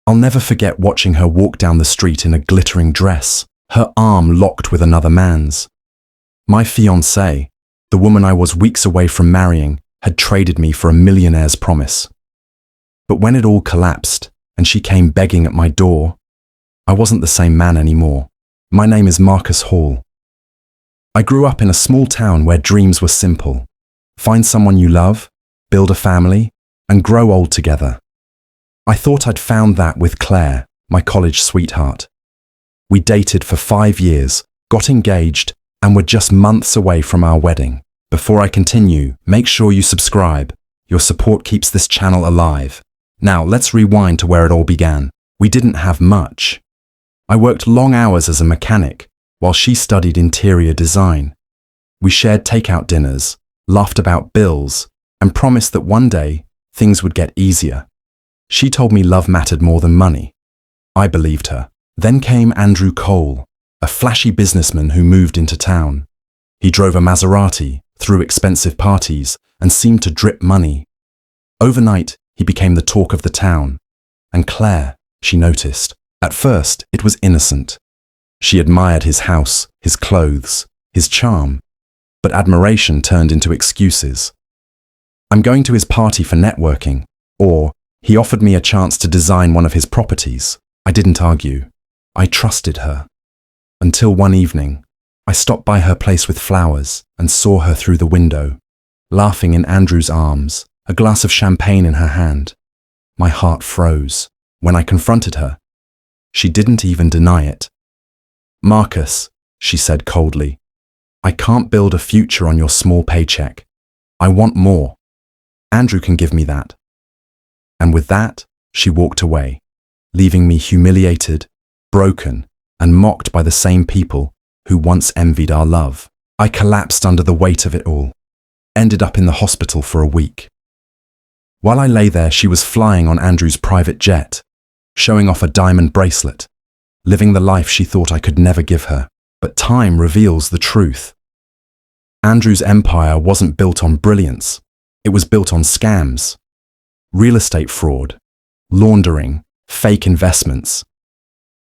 I'll never forget watching her walk down the street in a glittering dress, her arm locked with another man's. My fiancée, the woman I was weeks away from marrying, had traded me for a millionaire's promise. But when it all collapsed and she came begging at my door, I wasn't the same man anymore. My name is Marcus Hall. I grew up in a small town where dreams were simple. Find someone you love, build a family, and grow old together. I thought I'd found that with Claire, my college sweetheart. We dated for 5 years, got engaged, and were just months away from our wedding. Before I continue, make sure you subscribe. Your support keeps this channel alive. Now let's rewind to where it all began. We didn't have much. I worked long hours as a mechanic, while she studied interior design. We shared takeout dinners, laughed about bills, and promised that one day things would get easier. She told me love mattered more than money. I believed her. Then came Andrew Cole, a flashy businessman who moved into town. He drove a Maserati, threw expensive parties, and seemed to drip money. Overnight, he became the talk of the town. And Claire, she noticed. At first, it was innocent. She admired his house, his clothes, his charm. But admiration turned into excuses. I'm going to his party for networking, or he offered me a chance to design one of his properties. I didn't argue. I trusted her. Until one evening, I stopped by her place with flowers and saw her through the window, laughing in Andrew's arms, a glass of champagne in her hand. My heart froze. When I confronted her, she didn't even deny it. Marcus, she said coldly, I can't build a future on your small paycheck. I want more. Andrew can give me that. And with that, she walked away, leaving me humiliated, broken, and mocked by the same people who once envied our love. I collapsed under the weight of it all, ended up in the hospital for a week. While I lay there, she was flying on Andrew's private jet, showing off a diamond bracelet, living the life she thought I could never give her. But time reveals the truth. Andrew's empire wasn't built on brilliance. It was built on scams, real estate fraud, laundering, fake investments.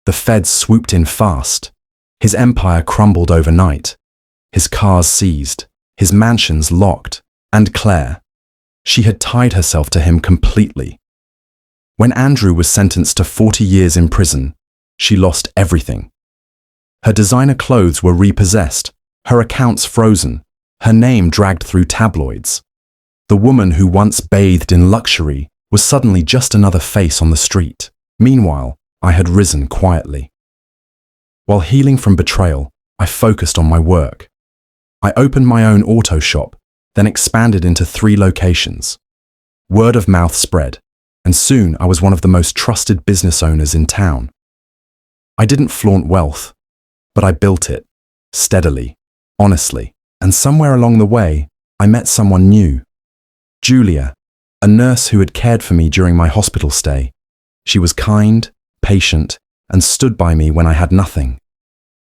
The feds swooped in fast. His empire crumbled overnight. His cars seized, his mansions locked, and Claire, she had tied herself to him completely. When Andrew was sentenced to 40 years in prison, she lost everything. Her designer clothes were repossessed, her accounts frozen, her name dragged through tabloids. The woman who once bathed in luxury was suddenly just another face on the street. Meanwhile, I had risen quietly. While healing from betrayal, I focused on my work. I opened my own auto shop, then expanded into 3 locations. Word of mouth spread, and soon I was one of the most trusted business owners in town. I didn't flaunt wealth, but I built it, steadily, honestly, and somewhere along the way, I met someone new. Julia, a nurse who had cared for me during my hospital stay. She was kind, patient, and stood by me when I had nothing.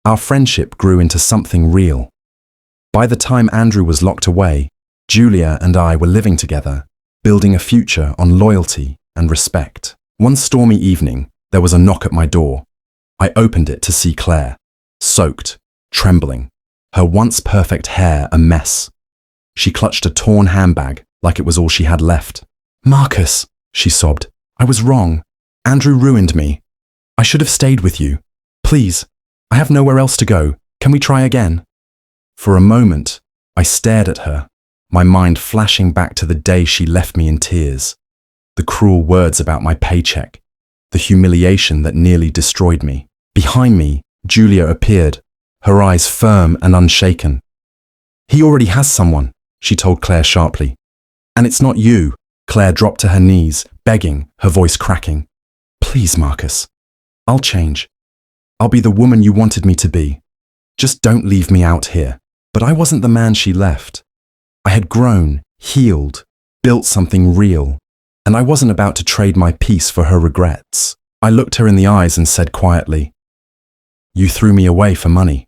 Our friendship grew into something real. By the time Andrew was locked away, Julia and I were living together, building a future on loyalty and respect. One stormy evening, there was a knock at my door. I opened it to see Claire, soaked, trembling, her once perfect hair a mess. She clutched a torn handbag like it was all she had left. Marcus, she sobbed, I was wrong. Andrew ruined me. I should have stayed with you. Please, I have nowhere else to go. Can we try again? For a moment, I stared at her, my mind flashing back to the day she left me in tears. The cruel words about my paycheck, the humiliation that nearly destroyed me. Behind me, Julia appeared, her eyes firm and unshaken. He already has someone, she told Claire sharply. And it's not you. Claire dropped to her knees, begging, her voice cracking. Please, Marcus. I'll change. I'll be the woman you wanted me to be. Just don't leave me out here. But I wasn't the man she left. I had grown, healed, built something real, and I wasn't about to trade my peace for her regrets. I looked her in the eyes and said quietly, You threw me away for money.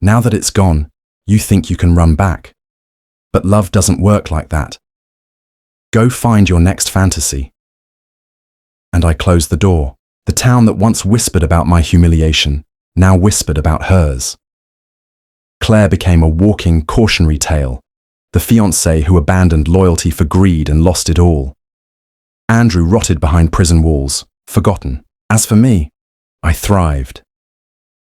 Now that it's gone, you think you can run back. But love doesn't work like that. Go find your next fantasy. and I closed the door. The town that once whispered about my humiliation now whispered about hers. Claire became a walking cautionary tale, the fiancé who abandoned loyalty for greed and lost it all. Andrew rotted behind prison walls, forgotten. As for me, I thrived.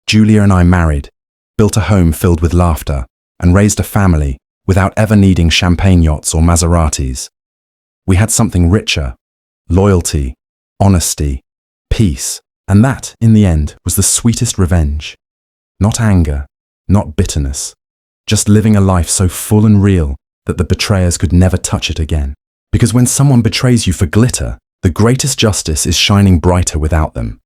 Julia and I married, built a home filled with laughter, and raised a family without ever needing champagne yachts or Maseratis. We had something richer: loyalty, honesty, peace, and that, in the end, was the sweetest revenge. Not anger, not bitterness, just living a life so full and real that the betrayers could never touch it again. Because when someone betrays you for glitter, the greatest justice is shining brighter without them.